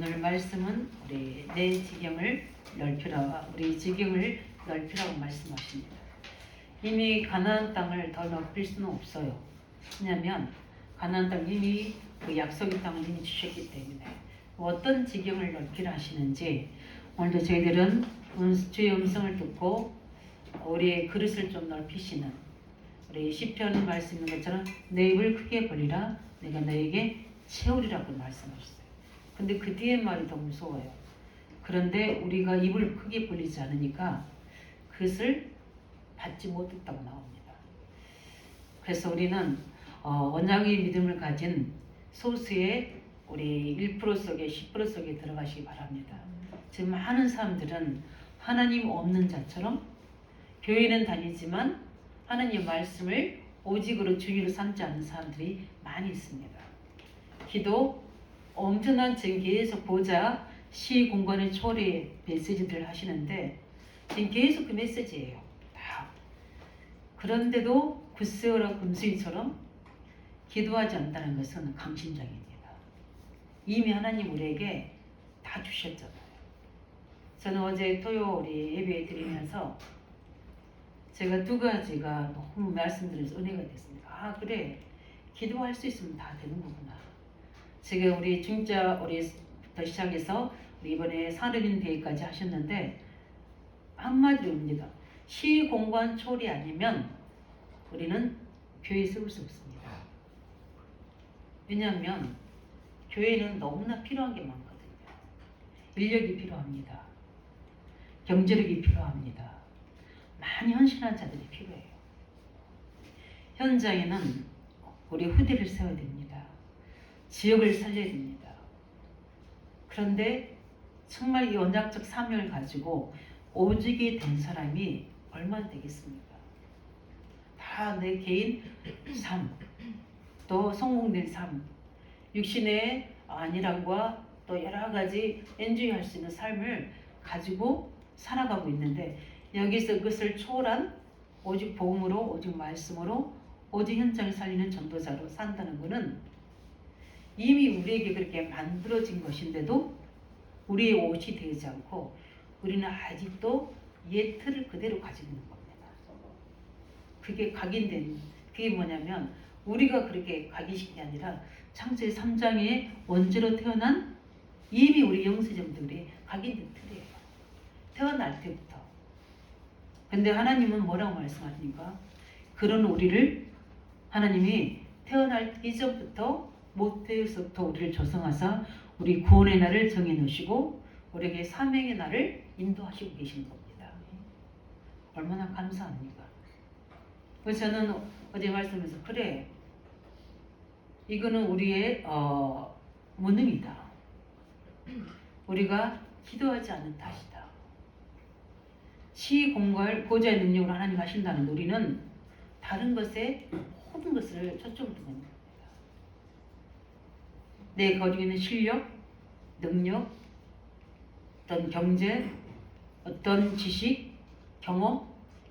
오늘 말씀은 우리 내 지경을 넓히라, 우리 지경을 넓히라고 말씀하십니다. 이미 가나안 땅을 더 넓힐 수는 없어요. 왜냐하면 가나안 땅 이미 그 약속의 땅을 이미 주셨기 때문에 어떤 지경을 넓히라 하시는지 오늘도 저희들은 주의 음성을 듣고 우리의 그릇을 좀 넓히시는 우리 시편 말씀 있는 것처럼 내 입을 크게 벌리라 내가 너에게 채우리라고 말씀하셨어요. 근데 그 뒤에 말이 더 무서워요. 그런데 우리가 입을 크게 벌리지 않으니까 그것을 받지 못했다고 나옵니다. 그래서 우리는 언약의 믿음을 가진 소수의 우리 1% 속에 10% 속에 들어가시기 바랍니다. 지금 많은 사람들은 하나님 없는 자처럼 교회는 다니지만 하나님의 말씀을 오직으로 주의로 삼지 않는 사람들이 많이 있습니다. 기도 엄청난 지금 계속 보자 시 공간의 초래 메시지들을 하시는데 지금 계속 그 메시지예요. 다. 그런데도 굳세어라 금수이처럼 기도하지 않는다는 것은 강심장입니다. 이미 하나님 우리에게 다 주셨잖아요. 저는 어제 토요일에 예배 드리면서 제가 두 가지가 너무 말씀드려서 은혜가 됐습니다. 아 그래 기도할 수 있으면 다 되는 거구나. 지금 우리 중자 우리부터 시작해서 우리 이번에 산업인 대회까지 하셨는데 한마디로입니다. 시공간 초리 아니면 우리는 교회에 세울 수 없습니다. 왜냐하면 교회는 너무나 필요한 게 많거든요. 인력이 필요합니다. 경제력이 필요합니다. 많이 헌신한 자들이 필요해요. 현장에는 우리 후대를 세워야 됩니다. 지역을 살려야 됩니다. 그런데 정말 이 언약적 사명을 가지고 오직이 된 사람이 얼마나 되겠습니까? 다 내 개인 삶, 또 성공된 삶, 육신의 안일함과 또 여러 가지 엔조이할 수 있는 삶을 가지고 살아가고 있는데 여기서 그것을 초월한 오직 복음으로, 오직 말씀으로, 오직 현장을 살리는 전도자로 산다는 것은 이미 우리에게 그렇게 만들어진 것인데도 우리의 옷이 되지 않고 우리는 아직도 옛 틀을 그대로 가지고 있는 겁니다. 그게 각인된, 그게 뭐냐면 우리가 그렇게 각인시킨 게 아니라 창세기 3장의 원죄로 태어난 이미 우리 영세점들이 각인된 틀이에요. 태어날 때부터. 근데 하나님은 뭐라고 말씀하십니까? 그런 우리를 하나님이 태어날 이전부터 모태에서부터 우리를 조성하사 우리 구원의 날을 정해놓으시고 우리에게 사명의 날을 인도하시고 계신 겁니다. 얼마나 감사합니까? 그래서 저는 어제 말씀에서 그래 이거는 우리의 무능이다. 우리가 기도하지 않는 탓이다. 시공갈 보좌의 능력으로 하나님 하신다는 우리는 다른 것에 모든 것을 초점을 두고 있는 겁니다. 내 가지고 있는 실력, 능력, 어떤 경제, 어떤 지식, 경험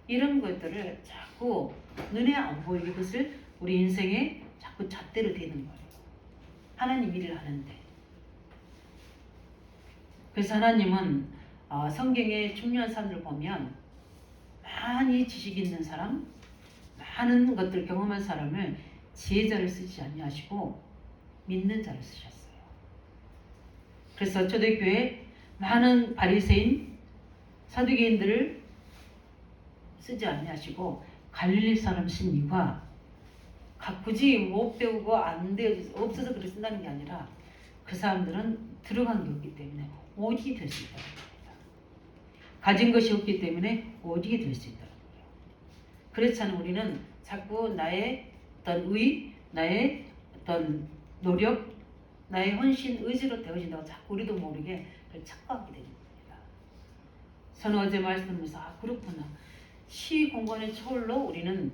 이런 것들을 자꾸 눈에 안 보이게 것을 우리 인생에 자꾸 잣대로 대는 거예요. 하나님 일을 하는데. 그래서 하나님은 성경의 중요한 사람들 보면 많이 지식 있는 사람, 많은 것들 경험한 사람을 지혜자를 쓰지 아니하시고 믿는 자를 쓰셨어요. 그래서 초대교회 많은 바리새인, 사두개인들을 쓰지 아니하시고 갈릴리 사람 쓴 이유가 굳이 못 배우고 안 되어서 없어서 그렇게 쓴다는 게 아니라 그 사람들은 들어간 게 없기 때문에 오직이 될 수 있다는 겁니다. 가진 것이 없기 때문에 오직이 될 수 있다는 거예요. 그렇지 않으면 우리는 자꾸 나의 어떤 나의 어떤 노력, 나의 헌신, 의지로 되어진다고 자꾸 우리도 모르게 그걸 착각하게 되는 겁니다. 저는 어제 말씀하면서 그렇구나. 시공간의 초월로 우리는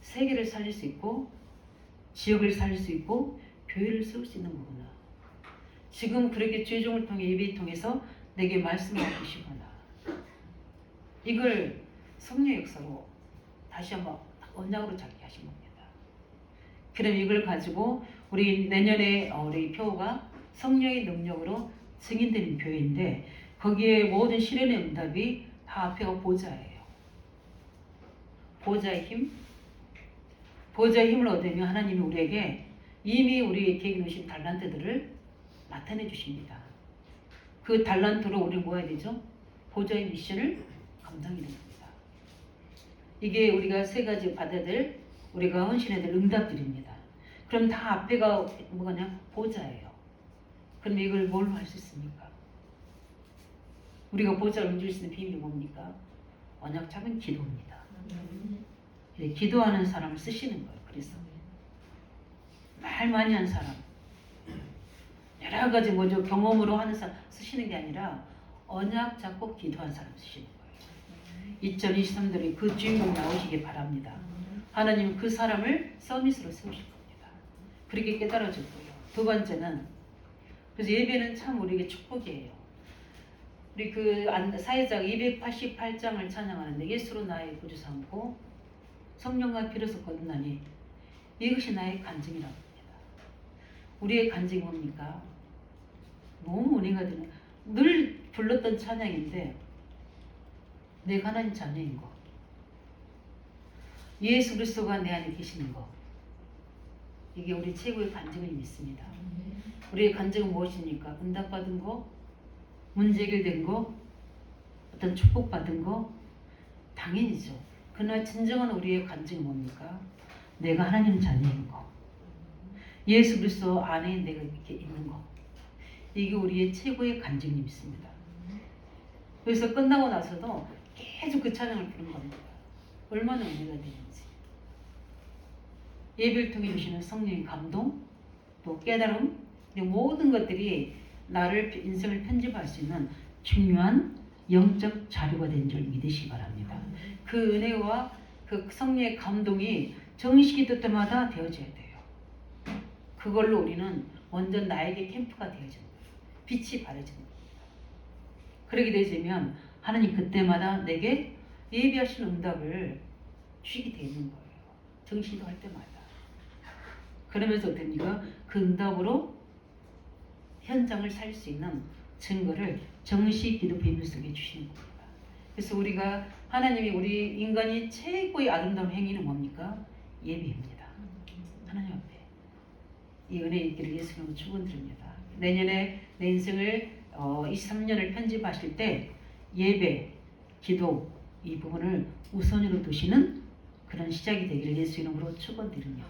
세계를 살릴 수 있고 지역을 살릴 수 있고 교회를 세울 수 있는 거구나. 지금 그렇게 죄종을 통해 예배를 통해서 내게 말씀하고 계시구나. 이걸 성령의 역사로 다시 한번 언약으로 잡게 하신 겁니다. 그럼 이걸 가지고 우리 내년에 우리 표가 성령의 능력으로 증인되는 교회인데 거기에 모든 시련의 응답이 다 앞에가 보좌예요. 보좌의 힘, 보좌의 힘을 얻으면 하나님이 우리에게 이미 우리에게 놓으신 달란트들을 나타내 주십니다. 그 달란트로 우리는 뭐 해야 되죠? 보좌의 미션을 감당해야 됩니다. 이게 우리가 세 가지 받아야 될, 우리가 헌신해야 될 응답들입니다. 그럼 다 앞에가 뭐냐? 보좌예요. 그럼 이걸 뭘로 할 수 있습니까? 우리가 보좌를 움직일 수 있는 비밀이 뭡니까? 언약 잡은 기도입니다. 기도하는 사람을 쓰시는 거예요. 그래서 말 많이 한 사람, 여러 가지 뭐죠 경험으로 하는 사람 쓰시는 게 아니라 언약 잡고 기도한 사람 쓰시는 거예요. 2023년도에 그 주인공 나오시길 바랍니다. 하나님은 그 사람을 서밋으로 세우실 겁니다. 그렇게 깨달아졌고요. 두 번째는, 그래서 예배는 참 우리에게 축복이에요. 우리 그 사회자가 288장을 찬양하는데 예수로 나의 구주 삼고 성령과 피로서 거듭나니 이것이 나의 간증이라고 합니다. 우리의 간증이 뭡니까? 너무 은혜가 되는, 늘 불렀던 찬양인데 내가 하나님 자녀인 거, 예수 그리스도가 내 안에 계시는 거, 이게 우리 최고의 간증을 믿습니다. 우리의 간증은 무엇입니까? 응답받은 거, 문제 해결된 거, 어떤 축복받은 거, 당연히죠. 그러나 진정한 우리의 간증은 뭡니까? 내가 하나님 자녀인 거, 예수 그리스도 안에 내가 이렇게 있는 거, 이게 우리의 최고의 간증이 있습니다. 그래서 끝나고 나서도 계속 그 찬양을 부르는 겁니다. 얼마나 은혜가 되는지. 예배를 통해 주시는 성령의 감동, 또 깨달음, 이 모든 것들이 나를 인생을 편집할 수 있는 중요한 영적 자료가 된 줄 믿으시기 바랍니다. 그 은혜와 그 성령의 감동이 정식기도 때마다 되어져야 돼요. 그걸로 우리는 완전 나에게 캠프가 되어지는 거예요. 빛이 바래지는 겁니다. 그렇게 되면 하나님 그때마다 내게 예비하신 응답을 주시게 되는 거예요. 정신도 할 때마다. 그러면서 어떻습니까? 그 응답으로 현장을 살 수 있는 증거를 정시 기도 비밀 속에 주시는 겁니다. 그래서 우리가 하나님이 우리 인간이 최고의 아름다운 행위는 뭡니까? 예배입니다. 하나님 앞에 이 은혜 있기를 예수님으로 축원드립니다. 내년에 내 인생을 23년을 편집하실 때 예배, 기도 이 부분을 우선으로 두시는 그런 시작이 되기를 예수 이름으로 축원드립니다.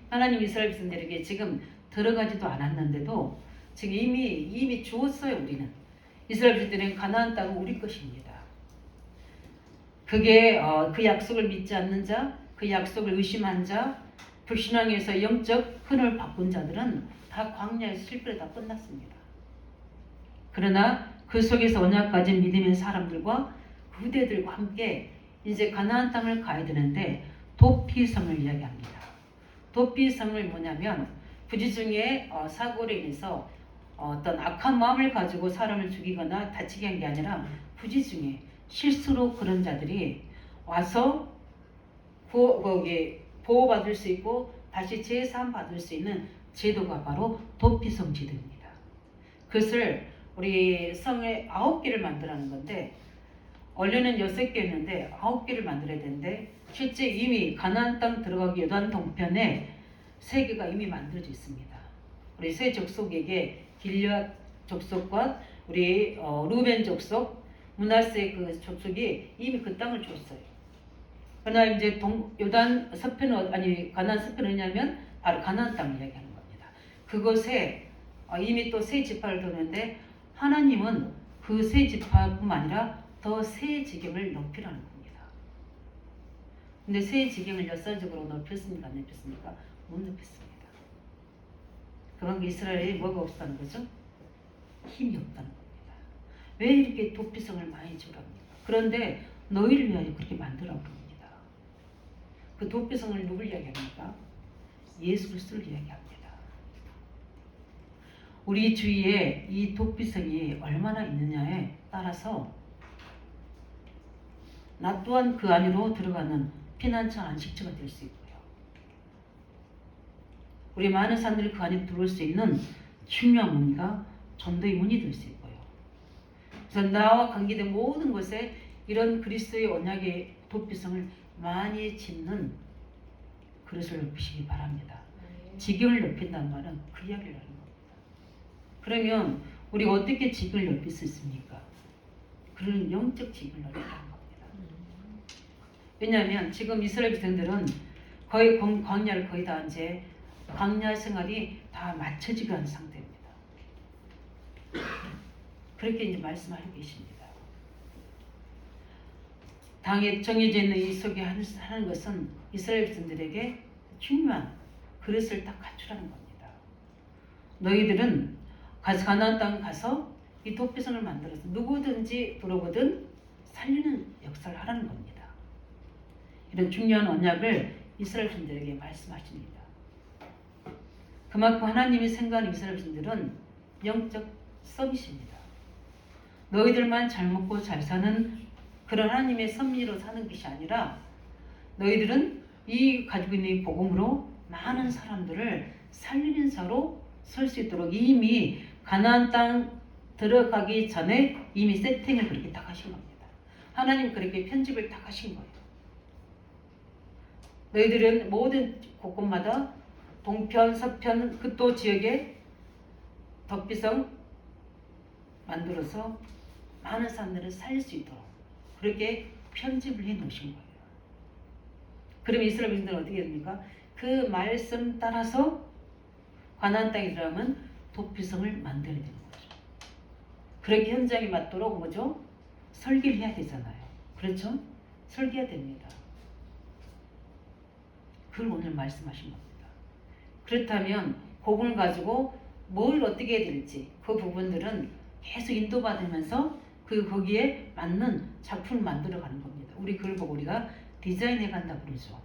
하나님 이스라엘 백성들에게 지금 들어가지도 않았는데도 지금 이미 주었어요. 우리는 이스라엘 백성들은 가나안 땅은 우리 것입니다. 그게 그 약속을 믿지 않는 자, 그 약속을 의심한 자, 불신앙에서 영적 흔을 바꾼 자들은 다 광야에서 실패로 다 끝났습니다. 그러나 그 속에서 언약 가진 믿음의 사람들과 후대들과 함께 이제 가나안 땅을 가야 되는데 도피성을 이야기합니다. 도피성을 뭐냐면 부지중에 사고로 인해서 어떤 악한 마음을 가지고 사람을 죽이거나 다치게 한 게 아니라 부지중에 실수로 그런 자들이 와서 보호받을 수 있고 다시 재산 받을 수 있는 제도가 바로 도피성 제도입니다. 그것을 우리 성에 9개를 만들라는 건데 원래는 6개였는데 9개를 만들어야 되는데 실제 이미 가나안 땅 들어가기 요단 동편에 3개가 이미 만들어져 있습니다. 우리 세 족속에게 길앗 족속과 우리 루벤 족속, 므낫세 그 족속이 이미 그 땅을 줬어요. 그러나 이제 요단 서편은 가나안 서편은 뭐냐면 바로 가나안 땅을 이야기하는 겁니다. 그곳에 이미 또 세 지파를 두는데 하나님은 그 세 지파뿐만 아니라 더 세 지경을 높이라는 겁니다. 근데 세 지경을 역사적으로 높였습니까? 안 높였습니까? 못 높였습니다. 그만큼 이스라엘이 뭐가 없다는 거죠? 힘이 없다는 겁니다. 왜 이렇게 도피성을 많이 주랍니까? 그런데 너희를 위하여 그렇게 만들라고 합니다. 그 도피성을 누굴 이야기합니까? 예수 그리스도를 이야기합니다. 우리 주위에 이 도피성이 얼마나 있느냐에 따라서 나 또한 그 안으로 들어가는 피난처 안식처가 될 수 있고요. 우리 많은 사람들이 그 안에 들어올 수 있는 중요한 뭡니까? 전도의 문이 될 수 있고요. 그래서 나와 관계된 모든 것에 이런 그리스도의 언약의 도피성을 많이 짓는 그릇을 높이시기 바랍니다. 지경을 높인다는 말은 그 이야기를 하는 겁니다. 그러면 우리가 어떻게 지경을 높일 수 있습니까? 그런 영적 지경을 높이는 겁니다. 왜냐하면 지금 이스라엘 백성들은 거의 광야를 거의 다 이제 광야 생활이 다 맞춰지게 한 상태입니다. 그렇게 이제 말씀하고 계십니다. 당에 정해져 있는 이 속에 하는 것은 이스라엘 백성들에게 중요한 그릇을 딱 갖추라는 겁니다. 너희들은 가나안 땅 가서 이 도피성을 만들어서 누구든지 들어오거든 살리는 역사를 하라는 겁니다. 이런 중요한 언약을 이스라엘 백성들에게 말씀하십니다. 그만큼 하나님이 생각하는 이스라엘 백성들은 영적 서밋입니다. 너희들만 잘 먹고 잘 사는 그런 하나님의 섭리로 사는 것이 아니라 너희들은 이 가지고 있는 이 복음으로 많은 사람들을 살리는 자로 설 수 있도록 이미 가나안 땅 들어가기 전에 이미 세팅을 그렇게 딱 하신 겁니다. 하나님 그렇게 편집을 딱 하신 거예요. 너희들은 모든 곳곳마다 동편, 서편, 그 지역에 덕비성 만들어서 많은 사람들을 살릴 수 있도록 그렇게 편집을 해 놓으신 거예요. 그러면 이스라엘 백성들은 어떻게 됩니까? 그 말씀 따라서 가나안 땅에 들어가면 도피성을 만들어야 되는 거죠. 그렇게 현장에 맞도록 뭐죠? 설계를 해야 되잖아요. 그렇죠? 설계해야 됩니다. 그걸 오늘 말씀하신 겁니다. 그렇다면 복음을 가지고 뭘 어떻게 해야 될지 그 부분들은 계속 인도받으면서 거기에 맞는 작품을 만들어가는 겁니다. 우리 그걸 보고 우리가 디자인해 간다 그러죠.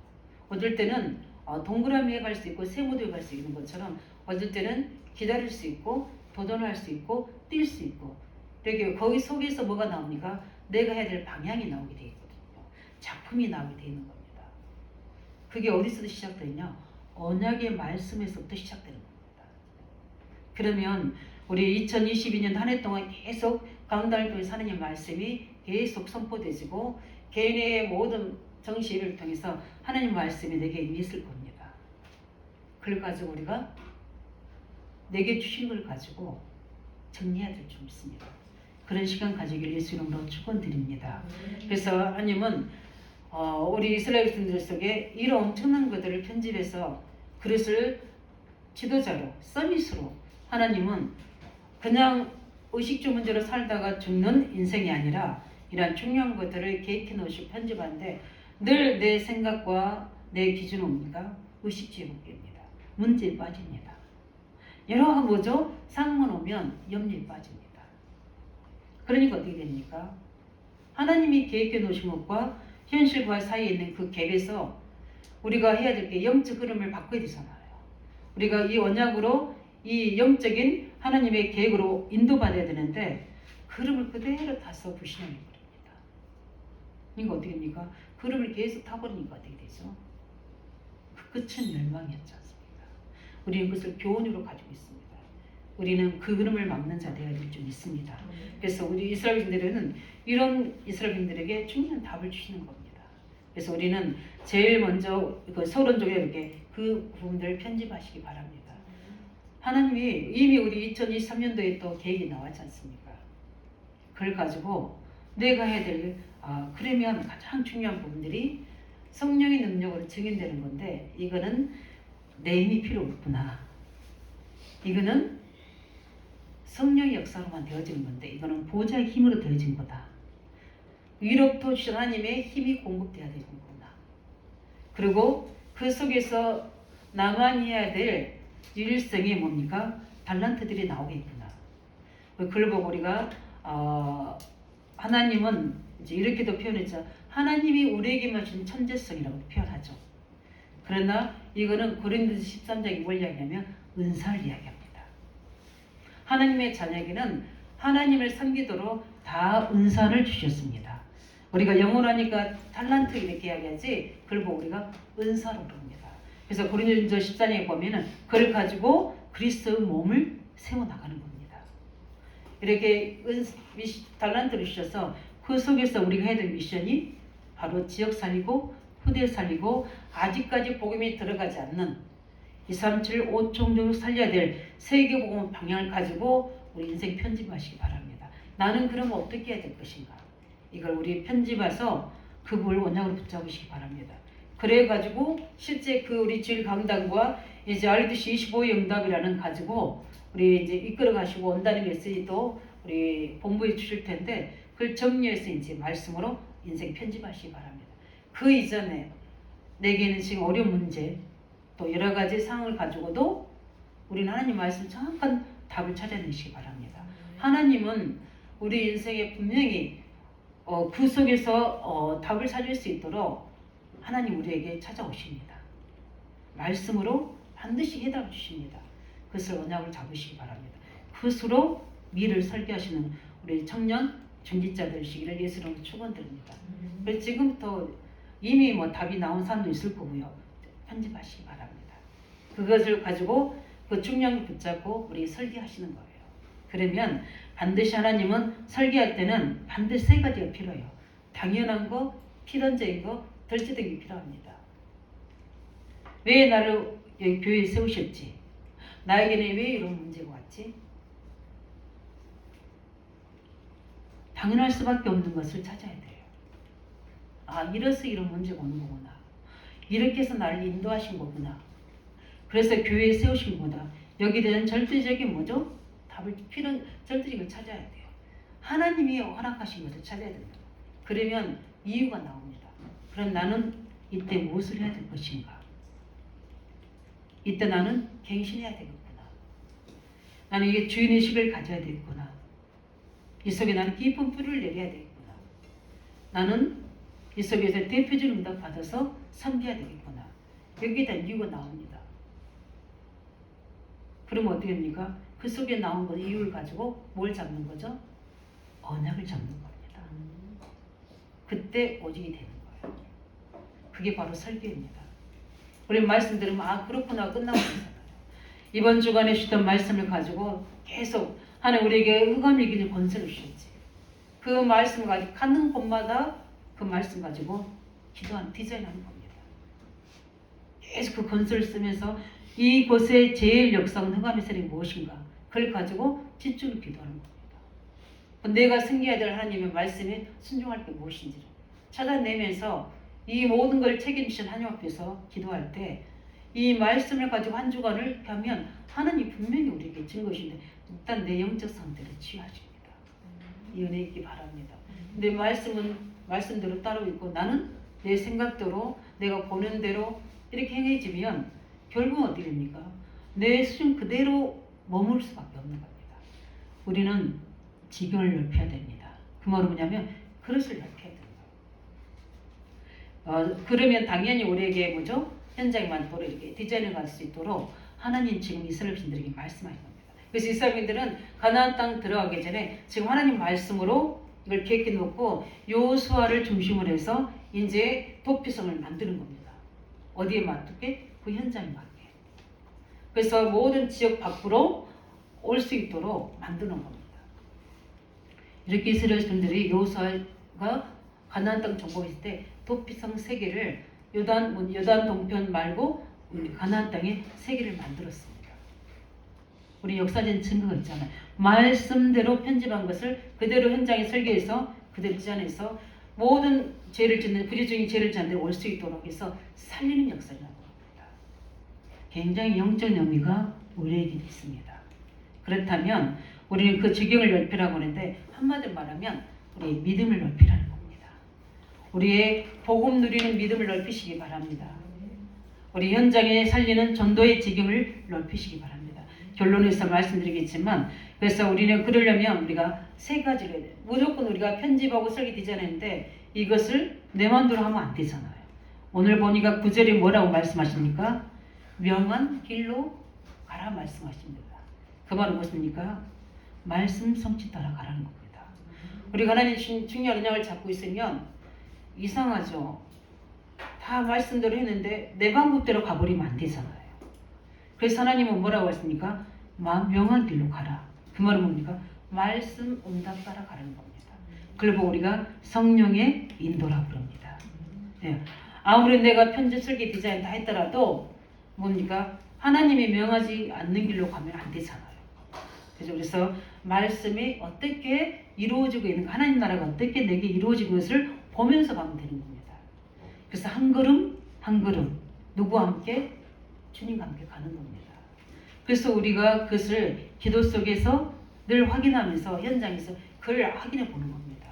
어쩔 때는 동그라미에 갈 수 있고 세모도에 갈 수 있는 것처럼 어쩔 때는 기다릴 수 있고 도전할 수 있고 뛸 수 있고 되게 거기 속에서 뭐가 나옵니까? 내가 해야 될 방향이 나오게 되어 있거든요. 작품이 나오게 되어 있는 겁니다. 그게 어디서부터 시작되냐? 언약의 말씀에서부터 시작되는 겁니다. 그러면 우리 2022년 한 해 동안 계속 강달도의 하나님 말씀이 계속 선포되지고 개인의 모든 정시를 통해서 하나님 말씀이 내게 있을 겁니다. 그걸 가지고 우리가 내게 주신 걸 가지고 정리해야 될 줄 믿습니다. 그런 시간 가지기를 예수 이름으로 축원드립니다. 그래서 하나님은 우리 이스라엘 백성들 속에 이런 엄청난 것들을 편집해서 그릇을 지도자로 서밋으로 하나님은 그냥 의식주 문제로 살다가 죽는 인생이 아니라 이러한 중요한 것들을 계획해 놓으시고 편집하는데 늘 내 생각과 내 기준은 뭡니까? 의식주의 문제입니다. 문제에 빠집니다. 여러 뭐죠? 상문 오면 염려에 빠집니다. 그러니까 어떻게 됩니까? 하나님이 계획해 놓으신 것과 현실과 사이에 있는 그 갭에서 우리가 해야 될 게 영적 흐름을 바꿔야 되잖아요. 우리가 이 언약으로 이 영적인 하나님의 계획으로 인도받아야 되는데 그 흐름을 그대로 타서 불신앙해버립니다. 그러니까 어떻게 됩니까? 그 흐름을 계속 타버리니까 어떻게 되죠? 그 끝은 멸망이었지 않습니까? 우리는 그것을 교훈으로 가지고 있습니다. 우리는 그 흐름을 막는 자 되어야 될 줄 믿습니다. 그래서 우리 이스라엘인들은 이런 이스라엘인들에게 중요한 답을 주시는 겁니다. 그래서 우리는 제일 먼저 서론적으로 이렇게 그 부분들을 편집하시기 바랍니다. 하나님이 이미 우리 2023년도에 또 계획이 나왔지 않습니까? 그걸 가지고 내가 해야 될 그러면 가장 중요한 부분들이 성령의 능력으로 증인되는 건데 이거는 내 힘이 필요 없구나. 이거는 성령의 역사로만 되어지는 건데 이거는 보좌의 힘으로 되어진 거다. 위로부터 주신 하나님의 힘이 공급돼야 되는구나. 그리고 그 속에서 나만 해야 될 일성이 뭡니까? 달란트들이 나오겠구나. 그걸 보고 우리가 하나님은 이제 이렇게도 표현했죠. 하나님이 우리에게만 주신 천재성이라고 표현하죠. 그러나 이거는 고린도서 13장이 뭘 이야기하냐면 은사를 이야기합니다. 하나님의 자녀에게는 하나님을 섬기도록 다 은사를 주셨습니다. 우리가 영어라니까 탈란트 이렇게 이야기하지 그걸 보고 우리가 은사로 부릅니다. 그래서 고린도서 14장에 보면은 그걸 가지고 그리스도의 몸을 세워나가는 겁니다. 이렇게 달란트를 주셔서 그 속에서 우리가 해야 될 미션이 바로 지역 살리고 후대 살리고 아직까지 복음이 들어가지 않는 237 5총적으로 살려야 될 세계복음 방향을 가지고 우리 인생 편집하시기 바랍니다. 나는 그럼 어떻게 해야 될 것인가? 이걸 우리 편집해서 그걸 원약으로 붙잡으시기 바랍니다. 그래가지고 실제 그 우리 주일 강단과 이제 알듯이 25의 응답이라는 가지고 우리 이제 이끌어 가시고 온다는 메시지도 우리 본부에 주실 텐데 그걸 정리해서 이제 말씀으로 인생 편집하시기 바랍니다. 그 이전에 내게는 지금 어려운 문제 또 여러 가지 상황을 가지고도 우리는 하나님 말씀 정확한 답을 찾아내시기 바랍니다. 하나님은 우리 인생에 분명히 그 속에서 답을 찾을 수 있도록 하나님 우리에게 찾아오십니다. 말씀으로 반드시 해답을 주십니다. 그것을 언약을 잡으시기 바랍니다. 그것으로 미래를 설계하시는 우리 청년 중직자 되시기를 예수님으로 축원드립니다. 그래서 지금부터 이미 답이 나온 사람도 있을 거고요. 편집하시기 바랍니다. 그것을 가지고 그 중량을 붙잡고 우리 설계하시는 거예요. 그러면 반드시 하나님은 설계할 때는 반드시 세 가지가 필요해요. 당연한 거, 필연적인 거, 덜치된 게 필요합니다. 왜 나를 여기 교회에 세우셨지? 나에게는 왜 이런 문제가 왔지? 당연할 수밖에 없는 것을 찾아야 돼요. 아, 이래서 이런 문제가 오는 거구나. 이렇게 해서 나를 인도하신 거구나. 그래서 교회에 세우신 거구나. 여기에 대한 절대적인 뭐죠? 답을 절대적인 걸 찾아야 돼요. 하나님이 허락하신 것을 찾아야 됩니다. 그러면 이유가 나옵니다. 그럼 나는 이때 무엇을 해야 될 것인가? 이때 나는 갱신해야 되겠구나. 나는 이게 주인의식을 가져야 되겠구나. 이 속에 나는 깊은 뿌리를 내려야 되겠구나. 나는 이 속에서 대표적인 응답 받아서 섬겨야 되겠구나. 여기에 대한 이유가 나옵니다. 그러면 어떻게 됩니까? 그 속에 나온 것 이유를 가지고 뭘 잡는 거죠? 언약을 잡는 겁니다. 그때 오직이 되는 거예요. 그게 바로 설계입니다. 우리 말씀 들으면 아 그렇구나 끝나고 있잖아요. 이번 주간에 주셨던 말씀을 가지고 계속 하나님 우리에게 흑암을 이기는 권세를 주셨지. 그 말씀을 가지고 가는 곳마다 그 말씀 가지고 기도하는 디자인하는 겁니다. 계속 그 권세를 쓰면서 이곳의 제일 역사는 흑암의 세력이 무엇인가 그걸 가지고 집중을 기도하는 겁니다. 내가 승리해야 될 하나님의 말씀에 순종할 게 무엇인지를 찾아내면서 이 모든 걸 책임지신 하나님 앞에서 기도할 때 이 말씀을 가지고 한 주간을 하면 하나님 분명히 우리에게 준 것인데 일단 내 영적 상태를 취하십니다. 이 은혜 있기 바랍니다. 내 말씀은 말씀대로 따르고 있고 나는 내 생각대로 내가 보는 대로 이렇게 행해지면 결국은 어떻게 됩니까? 내 수준 그대로 머물 수밖에 없는 겁니다. 우리는 지경을 넓혀야 됩니다. 그 말은 뭐냐면 그릇을 넓혀야 됩니다. 그러면 당연히 우리에게 뭐죠? 현장에 많도록 이렇게 디자인을 갈 수 있도록 하나님 지금 이스라엘 신들에게 말씀하신 겁니다. 그래서 이스라엘인들은 가나안 땅 들어가기 전에 지금 하나님 말씀으로 이걸 계획해 놓고 여호수아를 중심으로 해서 이제 도피성을 만드는 겁니다. 어디에 맞게? 그 현장에 맞게. 그래서 모든 지역 밖으로 올 수 있도록 만드는 겁니다. 이렇게 이스라엘 분들이 여호수아가 가나안 땅 정복했을 때 도피성 3개를 요단 동편 말고 가나안 땅에 3개를 만들었습니다. 우리 역사적인 증거가 있잖아요. 말씀대로 편집한 것을 그대로 현장에 설계해서 그대로 디자인해서 모든 죄를 짓는 부지 중에 죄를 짓는 데올 수 있도록 해서 살리는 역사라고 합니다. 굉장히 영적 의미가 우리에게 있습니다. 그렇다면 우리는 그 지경을 넓히라고 하는데 한마디로 말하면 우리의 믿음을 넓히라는 겁니다. 우리의 복음 누리는 믿음을 넓히시기 바랍니다. 우리 현장에 살리는 전도의 지경을 넓히시기 바랍니다. 결론에서 말씀드리겠지만 그래서 우리는 그러려면 우리가 3가지를 해야 돼요. 무조건 우리가 편집하고 설계 디자인했는데 이것을 내 마음대로 하면 안 되잖아요. 오늘 보니까 9절에 뭐라고 말씀하십니까? 명한 길로 가라 말씀하십니다. 그 말은 무엇입니까? 말씀 성취 따라 가라는 겁니다. 우리가 하나님 중요한 언약을 잡고 있으면 이상하죠. 다 말씀대로 했는데 내 방법대로 가버리면 안 되잖아요. 그래서 하나님은 뭐라고 했습니까? 명한 길로 가라. 그 말은 뭡니까? 말씀 응답 따라가는 겁니다. 그걸 보고 우리가 성령의 인도라고 부릅니다. 예. 아무리 내가 편집 설계 디자인 다 했더라도 뭡니까? 하나님이 명하지 않는 길로 가면 안 되잖아요. 그래서 말씀이 어떻게 이루어지고 있는가, 하나님 나라가 어떻게 내게 이루어지고 있을 보면서 가면 되는 겁니다. 그래서 한 걸음 한 걸음 누구와 함께? 주님과 함께 가는 겁니다. 그래서 우리가 그것을 기도 속에서 늘 확인하면서 현장에서 그걸 확인해 보는 겁니다.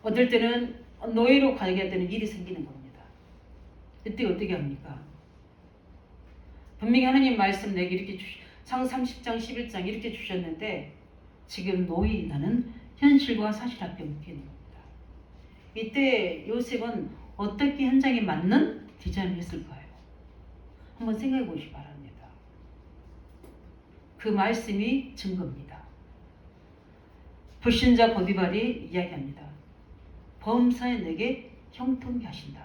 어떨 때는 노예로 가게 되는 일이 생기는 겁니다. 이때 어떻게 합니까? 분명히 하나님 말씀 내게 이렇게 창세기 30장 11장 이렇게 주셨는데 지금 노예이라는 현실과 사실 앞에 묶여 있는 겁니다. 이때 요셉은 어떻게 현장에 맞는 디자인을 했을까요? 한번 생각해 보시기 바랍니다. 그 말씀이 증거입니다. 불신자 보디발이 이야기합니다. 범사에 내게 형통케 하신다.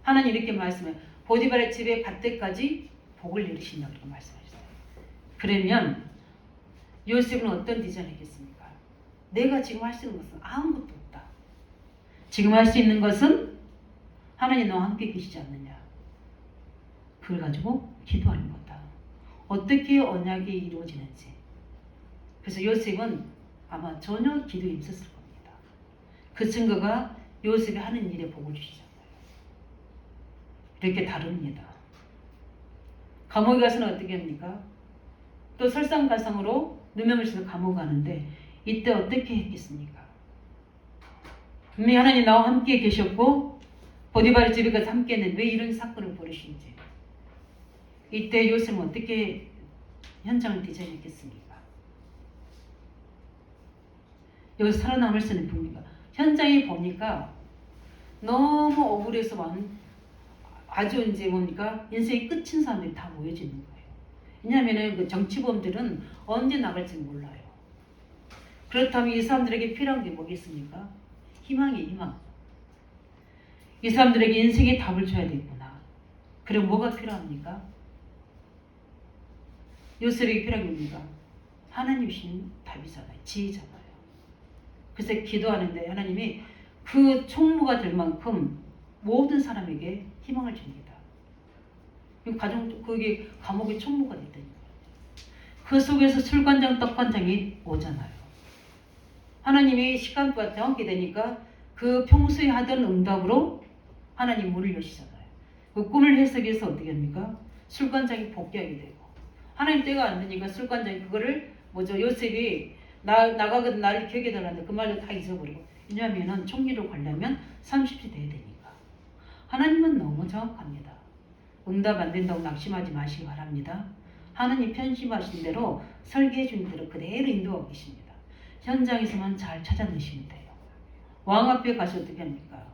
하나님 이렇게 말씀해. 보디발의 집에 갈 때까지 복을 내리신다고 말씀하셨어요. 그러면 요셉은 어떤 디자인을 했겠습니까? 내가 지금 할 수 있는 것은 아무것도 없다. 지금 할 수 있는 것은 하나님 너와 함께 계시지 않느냐. 그걸 가지고 기도하는 거다. 어떻게 언약이 이루어지는지. 그래서 요셉은 아마 전혀 기도에 있었을 겁니다. 그 증거가 요셉이 하는 일에 복을 주시잖아요. 이렇게 다릅니다. 감옥에 가서는 어떻게 합니까? 또 설상가상으로 누명을 쓰고 감옥 가는데 이때 어떻게 했겠습니까? 분명히 하나님 나와 함께 계셨고 보디발의 집에 가서 함께 했는데 왜 이런 사건을 벌이신지. 이때 요셉은 어떻게 현장을 디자인했겠습니까? 여기서 살아남을 수는 봅니까? 현장에 보니까 너무 억울해서 아주 이제 뭡니까? 인생이 끝인 사람들이 다 모여지는 거예요. 왜냐하면 그 정치범들은 언제 나갈지 몰라요. 그렇다면 이 사람들에게 필요한 게 뭐겠습니까? 희망이 희망. 이 사람들에게 인생의 답을 줘야 되구나. 그럼 뭐가 필요합니까? 요셉에게 필요한 게 뭡니까? 하나님 주신 답이잖아요. 지혜잖아요. 그래서 기도하는데 하나님이 그 총무가 될 만큼 모든 사람에게 희망을 줍니다. 그게 감옥의 총무가 됐다니까요. 그 속에서 술관장, 떡관장이 오잖아요. 하나님이 시간과 정확히 되니까 그 평소에 하던 응답으로 하나님 문을 여시잖아요. 그 꿈을 해석해서 어떻게 합니까? 술관장이 복귀하게 되고 하나님 때가 안 되니까 술관장이 그거를 요셉이 나가거든 나를 기억해 달라는데 그 말을 다 잊어버리고. 왜냐하면 총리로 가려면 30세 돼야 되니까. 하나님은 너무 정확합니다. 응답 안 된다고 낙심하지 마시기 바랍니다. 하나님 편심하신 대로 설계해 준 대로 그대로 인도하고 계십니다. 현장에서만 잘 찾아 내시면 돼요. 왕 앞에 가서 어떻게 합니까?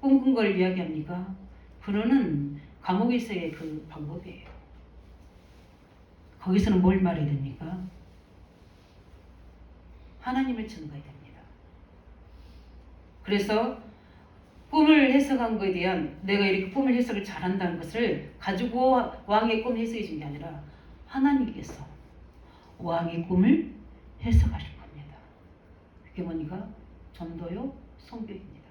꿈꾼 걸 이야기합니까? 그러는 감옥에서의 그 방법이에요. 거기서는 뭘 말해야 됩니까? 하나님을 증거해야 됩니다. 그래서 꿈을 해석한 것에 대한 내가 이렇게 꿈을 해석을 잘한다는 것을 가지고 왕의 꿈을 해석해 준 게 아니라 하나님께서 왕의 꿈을 해석하실 겁니다. 그게 뭐니까? 전도요, 성교입니다.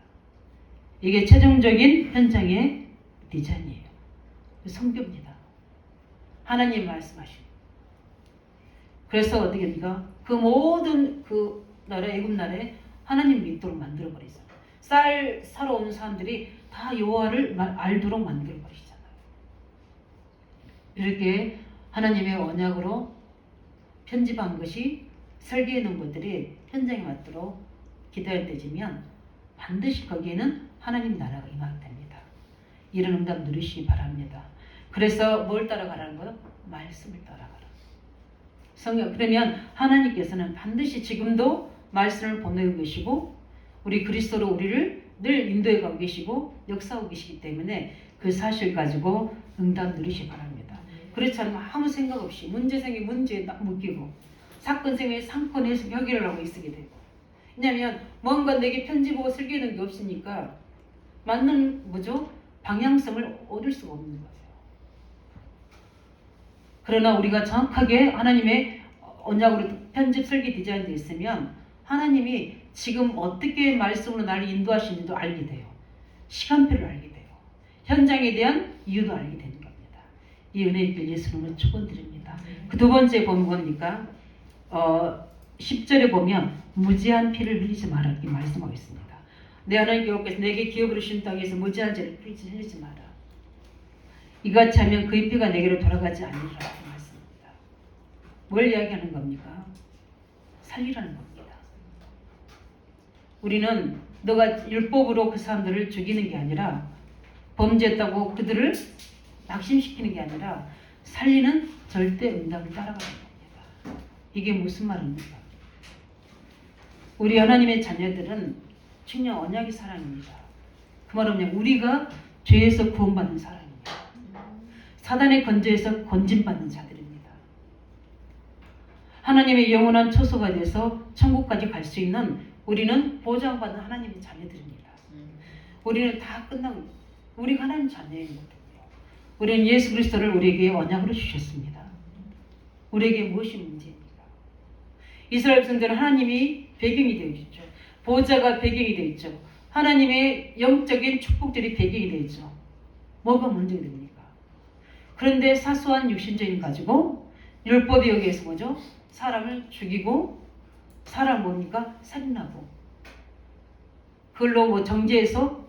이게 최종적인 현장의 디자인이에요. 성교입니다. 하나님 말씀하시고. 그래서 어떻게 합니까? 그 모든 그 나라, 애굽 나라에 하나님 믿도록 만들어버리죠. 쌀 사러 온 사람들이 다 여호와를 알도록 만들어버리시잖아요. 이렇게 하나님의 언약으로 편집한 것이 설계해 놓은 것들이 현장에 맞도록 기다려지면 반드시 거기에는 하나님 나라가 임하게 됩니다. 이런 응답 누리시기 바랍니다. 그래서 뭘 따라가라는 거예요? 말씀을 따라가라. 성경. 그러면 하나님께서는 반드시 지금도 말씀을 보내고 계시고 우리 그리스도로 우리를 늘 인도해 가고 계시고 역사하고 계시기 때문에 그 사실 가지고 응답 누리시기 바랍니다. 그렇지 않으면 아무 생각 없이 문제 생겨 문제에 묶이고 사건 생겨 사건에서 해결을 하고 있게 되고. 왜냐하면 뭔가 내게 편집하고 설계하는 게 없으니까 맞는 방향성을 얻을 수가 없는 거예요. 그러나 우리가 정확하게 하나님의 언약으로 편집 설계 디자인되어 있으면 하나님이 지금 어떻게 말씀으로 나를 인도하시는지도 알게 돼요. 시간표를 알게 돼요. 현장에 대한 이유도 알게 되는 겁니다. 이 은혜의 길 예수님을 축원드립니다. 그 두 번째 보면 뭡니까? 10절에 보면 무지한 피를 흘리지 마라 이렇게 말씀하고 있습니다. 내 하나님 여호와께서 내게 기업으로 주신 땅에서 무지한 죄를 흘리지 마라. 이같이 하면 그의 피가 내게로 돌아가지 않으리라 말씀입니다. 뭘 이야기하는 겁니까? 살리라는 겁니다. 우리는 너가 율법으로 그 사람들을 죽이는 게 아니라 범죄했다고 그들을 낙심시키는 게 아니라 살리는 절대 응답을 따라가는 겁니다. 이게 무슨 말입니까? 우리 하나님의 자녀들은 중요한 언약의 사랑입니다. 그 말은 우리가 죄에서 구원받는 사랑입니다. 사단의 건조에서 건진받는 자들입니다. 하나님의 영원한 초소가 돼서 천국까지 갈 수 있는 우리는 보장받는 하나님의 자녀들입니다. 우리는 다 끝난 우리가 하나님 자녀입니다. 우리는 예수 그리스도를 우리에게 언약으로 주셨습니다. 우리에게 무엇이 문제입니까? 이스라엘 백성들은 하나님이 배경이 되어 있죠. 보좌가 배경이 되어 있죠. 하나님의 영적인 축복들이 배경이 되어 있죠. 뭐가 문제가 됩니까? 그런데 사소한 육신적인 가지고 율법에 의해서 뭐죠? 사람을 죽이고 사람 뭡니까? 살인하고 그걸로 뭐 정죄해서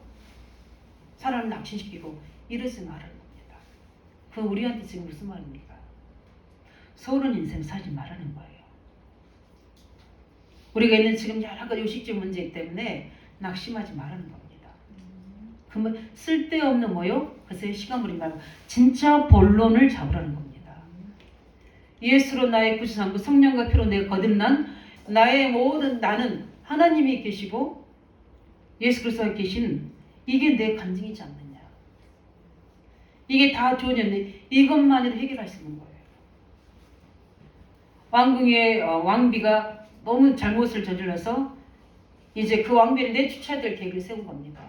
사람을 낙심시키고 이러지 말라는 겁니다. 그 우리한테 지금 무슨 말입니까? 서울은 인생 살지 말라는 거예요. 우리가 있는 지금 여러 가지 의식적 문제 때문에 낙심하지 말라는 겁니다. 그러면 쓸데없는 뭐요? 그래서 시간 버리지 말고 진짜 본론을 잡으라는 겁니다. 예수로 나의 구주삼고 성령과 피로 내가 거듭난 나의 모든 나는 하나님이 계시고 예수 그리스도가 계신 이게 내 간증이지 않느냐. 이게 다 주어졌는데 이것만으로 해결할 수 있는 거예요. 왕궁의 왕비가 너무 잘못을 저질러서 이제 그 왕비를 내쫓아야 될 계획을 세운 겁니다.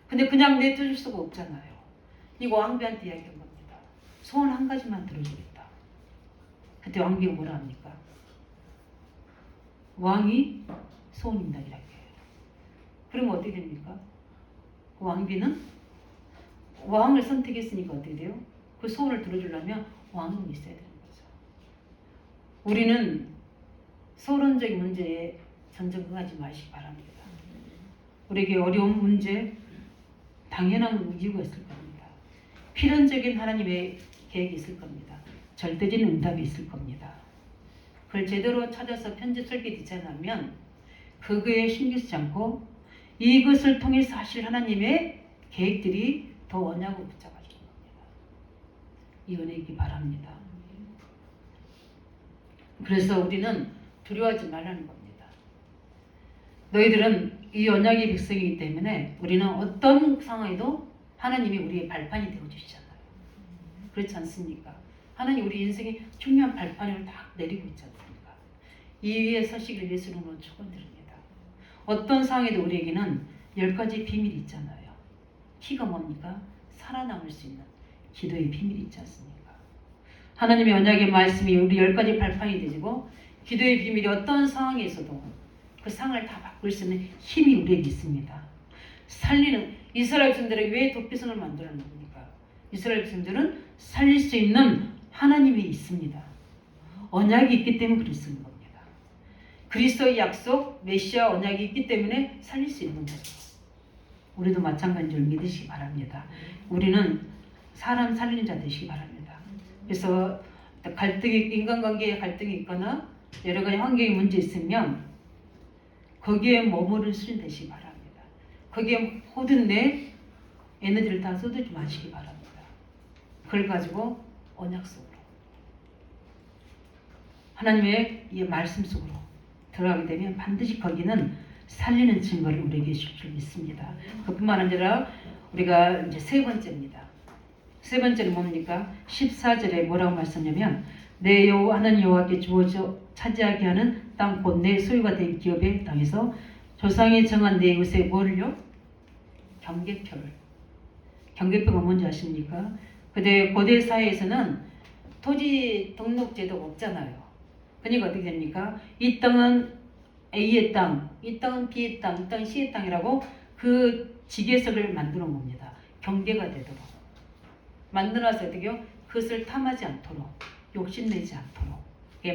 근데 그냥 내쫓을 수가 없잖아요. 이거 왕비한테 이야기한 겁니다. 소원 한 가지만 들어주겠다. 그때 왕비가 뭐라 합니까? 왕이 소원입니다. 이렇게. 그러면 어떻게 됩니까? 그 왕비는 왕을 선택했으니까 어떻게 돼요? 그 소원을 들어주려면 왕은 있어야 되는 거죠. 우리는 서론적인 문제에 전전긍하지 마시기 바랍니다. 우리에게 어려운 문제, 당연한 이유가 있을 겁니다. 필연적인 하나님의 계획이 있을 겁니다. 절대적인 응답이 있을 겁니다. 그걸 제대로 찾아서 편집 설계 디자인하면 그거에 신경 쓰지 않고 이것을 통해서 하실 하나님의 계획들이 더 언약으로 붙잡아지는 겁니다. 이 은혜이기 바랍니다. 그래서 우리는 두려워하지 말라는 겁니다. 너희들은 이 언약의 백성이기 때문에 우리는 어떤 상황에도 하나님이 우리의 발판이 되어주시잖아요. 그렇지 않습니까? 하나님 우리 인생에 중요한 발판을 딱 내리고 있지 않습니까? 이 위에 서시길 예수 이름으로 축원드립니다. 어떤 상황에도 우리에게는 10가지 비밀이 있잖아요. 키가 뭡니까? 살아남을 수 있는 기도의 비밀이 있지 않습니까? 하나님의 언약의 말씀이 우리 10가지 발판이 되고 기도의 비밀이 어떤 상황에서도 그 상황을 다 바꿀 수 있는 힘이 우리에게 있습니다. 살리는 이스라엘 백성들에게 왜 도피성을 만들어낸 겁니까? 이스라엘 백성들은 살릴 수 있는 하나님이 있습니다. 언약이 있기 때문에 그럴 수 있는 겁니다. 그리스도의 약속, 메시아 언약이 있기 때문에 살릴 수 있는 거죠. 우리도 마찬가지인 줄 믿으시기 바랍니다. 우리는 사람 살리는 자 되시기 바랍니다. 그래서 갈등이 인간관계에 갈등이 있거나 여러 가지 환경에 문제 있으면 거기에 머무르는 수준 되시기 바랍니다. 거기에 모든 내 에너지를 다 쏟지 마시기 바랍니다. 그걸 가지고 언약 속으로 하나님의 이 말씀 속으로 들어가게 되면 반드시 거기는 살리는 증거를 우리에게 줄 줄 믿습니다. 그뿐만 아니라 우리가 이제 세 번째입니다. 세 번째는 뭡니까? 14절에 뭐라고 말씀하냐면 내 여호와 하나님 여호와께 주어져 차지하게 하는 땅 곧 내 소유가 된 기업의 땅에서 조상이 정한 내 이웃에 뭐를요? 경계표를. 경계표가 뭔지 아십니까? 고대 사회에서는 토지 등록제도가 없잖아요. 그러니까 어떻게 됩니까? 이 땅은 A의 땅, 이 땅은 B의 땅, 이 땅은 C의 땅이라고 그 지계석을 만들어 놓은 겁니다. 경계가 되도록. 만들어서 어떻게요? 그것을 탐하지 않도록, 욕심내지 않도록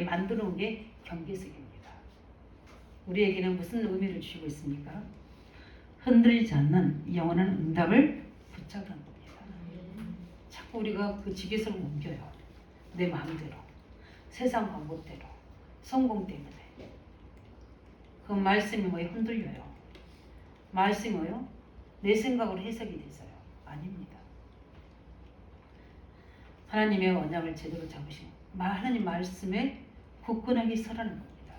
만들어 놓은 게 경계석입니다. 우리에게는 무슨 의미를 주시고 있습니까? 흔들리지 않는 영원한 응답을 붙잡는 겁니다. 자꾸 우리가 그 지계석을 옮겨요. 내 마음대로, 세상 방법대로, 성공 때문에. 그 말씀이 뭐에 흔들려요. 말씀이 뭐요? 내 생각으로 해석이 돼서요. 아닙니다. 하나님의 언약을 제대로 잡으시고 하나님 말씀에 굳건하게 서라는 겁니다.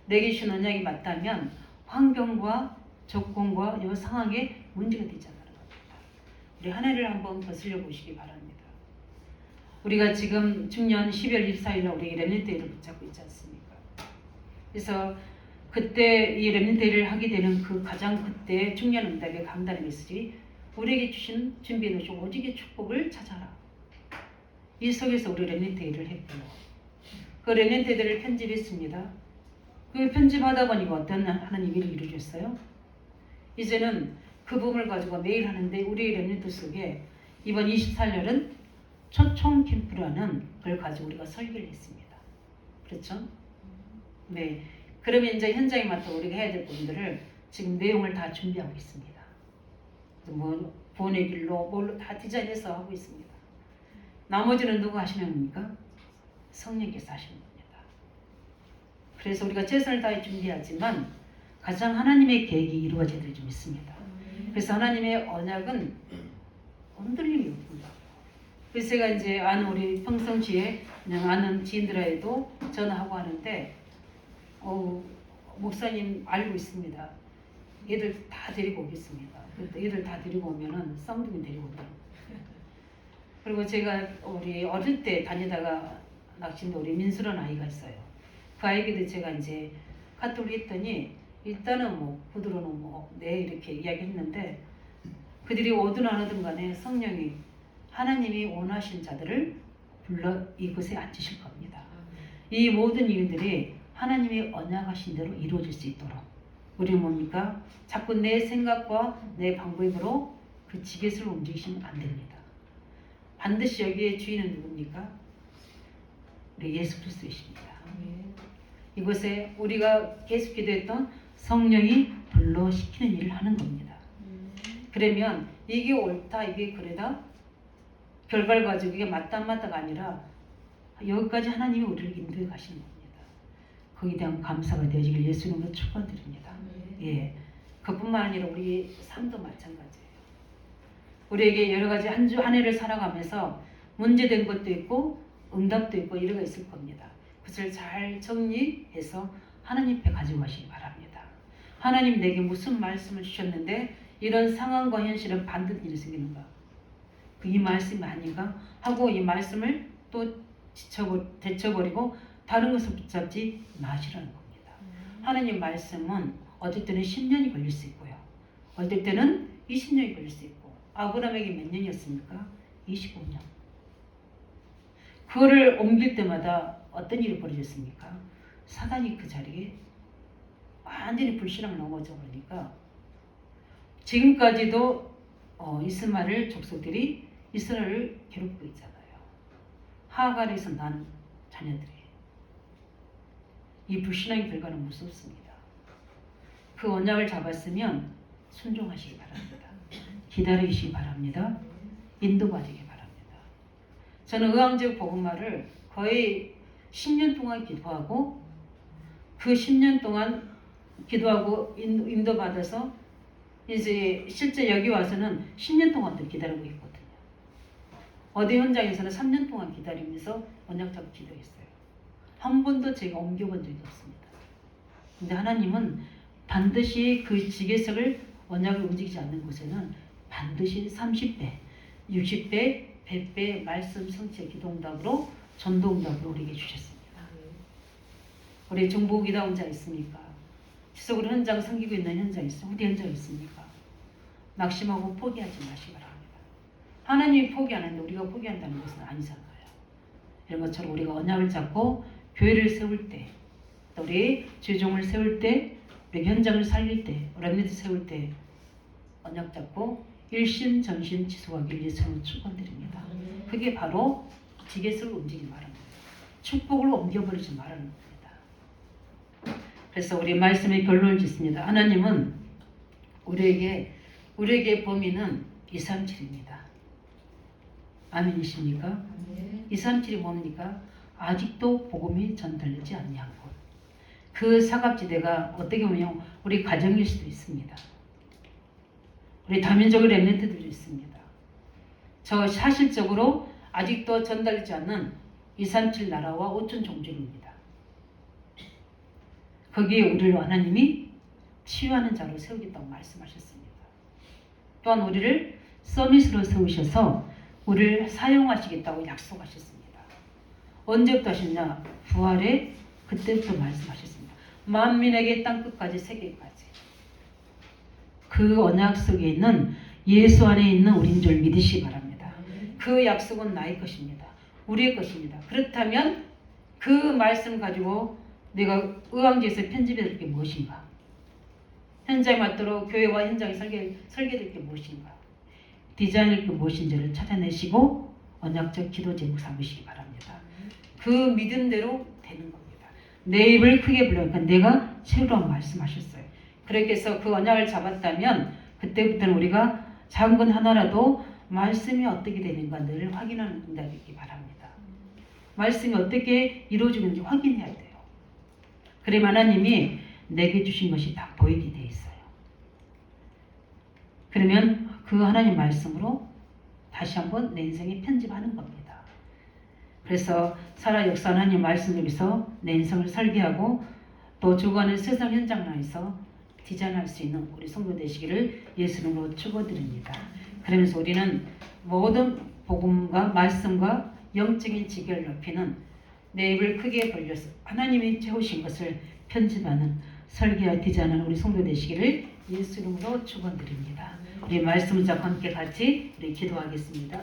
내게 주신 언약이 맞다면 환경과 조건과 이 상황에 문제가 되지 않는 겁니다. 우리 한 해를 한번 거슬려 보시기 바랍니다. 우리가 지금 중년 12월 24일날 우리 렘넌트데이를 붙잡고 있지 않습니까? 그래서 그때 이 렘넌트데이를 하게 되는 그 가장 그때 중년 응답의 강단의 메시지, 우리에게 주신 준비해 놓으신 오직의 축복을 찾아라. 이 속에서 우리 렘넌트데이를 했고요. 그 렘넌트데이를 편집했습니다. 그 편집하다 보니까 어떤 하나님 일을 이루셨어요? 이제는 그 부분을 가지고 매일 하는데 우리 렘넌트 속에 이번 24년은 초청 캠프라는 걸 가지고 우리가 설계를 했습니다. 그렇죠? 네. 그러면 이제 현장에 맞춰 우리가 해야 될 부분들을 지금 내용을 다 준비하고 있습니다. 뭐 보내 길로 뭘로 다 디자인해서 하고 있습니다. 나머지는 누가 하시는 겁니까? 성령께서 하시는 겁니다. 그래서 우리가 최선을 다해 준비하지만 가장 하나님의 계획이 이루어져야 될 좀 있습니다. 그래서 하나님의 언약은 흔들림이 없습니다. 그래서 제가 이제 아는 우리 평성시에 그냥 아는 지인들에도 전화하고 하는데 목사님 알고 있습니다. 얘들 다 데리고 오겠습니다. 얘들 다 데리고 오면은 쌍둥이 데리고 온다. 그리고 제가 우리 어릴 때 다니다가 낚시인데 우리 민수라는 아이가 있어요. 그 아이에게도 제가 이제 카톡을 했더니 일단은 뭐 구두로는 네 이렇게 이야기했는데 그들이 오든 안 오든 간에 성령이 하나님이 원하신 자들을 불러 이곳에 앉으실 겁니다. 이 모든 일들이 하나님이 언약하신 대로 이루어질 수 있도록 우리는 뭡니까? 자꾸 내 생각과 내 방법으로 그 지게를 움직이시면 안 됩니다. 반드시 여기에 주인은 누굽니까? 우리 예수 그리스도이십니다. 이곳에 우리가 계속 기도했던 성령이 불러시키는 일을 하는 겁니다. 그러면 이게 옳다 이게 그러다 결과를 가지고 이게 맞다 안 맞다가 아니라 여기까지 하나님이 우리를 인도해 가시는 겁니다. 거기에 대한 감사가 되어지길 예수님으로 축원드립니다. 예, 그뿐만 아니라 우리 삶도 마찬가지예요. 우리에게 여러 가지 한 주 한 해를 살아가면서 문제된 것도 있고 응답도 있고 이러가 있을 겁니다. 그것을 잘 정리해서 하나님 앞에 가지고 가시기 바랍니다. 하나님 내게 무슨 말씀을 주셨는데 이런 상황과 현실은 반드시 생기는가? 이 말씀이 아닌가? 하고 이 말씀을 또 제쳐버리고 다른 것을 붙잡지 마시라는 겁니다. 하나님 말씀은 어떨 때는 10년이 걸릴 수 있고요. 어떨 때는 20년이 걸릴 수 있고 아브라함에게 몇 년이었습니까? 25년. 그거를 옮길 때마다 어떤 일이 벌어졌습니까? 사단이 그 자리에 완전히 불신앙을 넘어져 버리니까 지금까지도 이스마엘 족속들이 이스라엘을 괴롭히고 있잖아요. 하갈에서 난 자녀들이. 이 불신앙의 결과는 무섭습니다. 그 언약을 잡았으면 순종하시기 바랍니다. 기다리시기 바랍니다. 인도받으기 바랍니다. 저는 의왕제국 복음화를 거의 10년 동안 기도하고 그 10년 동안 기도하고 인도받아서 이제 실제 여기 와서는 10년 동안 또 기다리고 있거든요. 어디 현장에서는 3년 동안 기다리면서 언약 잡고 기도했어요. 한 번도 제가 옮겨본 적이 없습니다. 근데 하나님은 반드시 그 지계석을 언약을 움직이지 않는 곳에는 반드시 30배, 60배, 100배 말씀 성취의 기도응답으로 전도응답으로 우리에게 주셨습니다. 우리 정보 기도원 자 있습니까? 지속으로 현장 섬기고 있는 현장 있습니까? 어디 현장 있습니까? 낙심하고 포기하지 마시기 바랍니다. 하나님이 포기하는데 우리가 포기한다는 것은 아니잖아요. 이런 것처럼 우리가 언약을 잡고 교회를 세울 때, 또 우리 주종을 세울 때, 우리 현장을 살릴 때, 렘넌트 세울 때 언약 잡고 일심전심 지속하길 예수님은 축원드립니다. 그게 바로 지게스를 움직이지 말하는 거예요. 축복을 옮겨버리지 말하는 겁니다. 그래서 우리 말씀의 결론을 짓습니다. 하나님은 우리에게 범위는 237입니다. 아멘이십니까? 237이 뭡니까? 아직도 복음이 전달되지 않냐고. 그 사각지대가 어떻게 보면 우리 가정일 수도 있습니다. 우리 다민족의 렘넌트들도 있습니다. 저 사실적으로 아직도 전달되지 않는 237 나라와 5천 종족입니다. 거기에 우리를 하나님이 치유하는 자로 세우겠다고 말씀하셨습니다. 또한 우리를 서밋으로 세우셔서 우리를 사용하시겠다고 약속하셨습니다. 언제부터 하셨냐? 부활의 그때부터 말씀하셨습니다. 만민에게 땅끝까지 세계까지. 그 언약 속에 있는 예수 안에 있는 우리인 줄 믿으시기 바랍니다. 그 약속은 나의 것입니다. 우리의 것입니다. 그렇다면 그 말씀 가지고 내가 의왕지에서 편집해야 될 게 무엇인가? 현장에 맞도록 교회와 현장에 설계될 게 무엇인가? 디자인할 게 무엇인지를 찾아내시고 언약적 기도 제목 삼으시기 바랍니다. 그 믿음대로 되는 겁니다. 내 입을 크게 불러니까 내가 채우라고 말씀하셨어요. 그렇게 해서 그 언약을 잡았다면 그때부터는 우리가 작은 건 하나라도 말씀이 어떻게 되는가 늘 확인하는 응답이 있기 바랍니다. 말씀이 어떻게 이루어지는지 확인해야 돼요. 그러면 하나님이 내게 주신 것이 다 보이게 돼 있어요. 그러면 그 하나님 말씀으로 다시 한번 내 인생에 편집하는 겁니다. 그래서 살아 역사 하나님 말씀 여기서 내 인생을 설계하고 또 주관의 세상 현장 안에서 디자인할 수 있는 우리 성도 되시기를 예수님으로 축원드립니다. 그러면서 우리는 모든 복음과 말씀과 영적인 지경을 높이는 내 입을 크게 벌려서 하나님이 채우신 것을 편집하는 설계와 디자인하는 우리 성도 되시기를 예수 이름으로 축원드립니다. 우리 말씀을 잡고 함께 같이 우리 기도하겠습니다.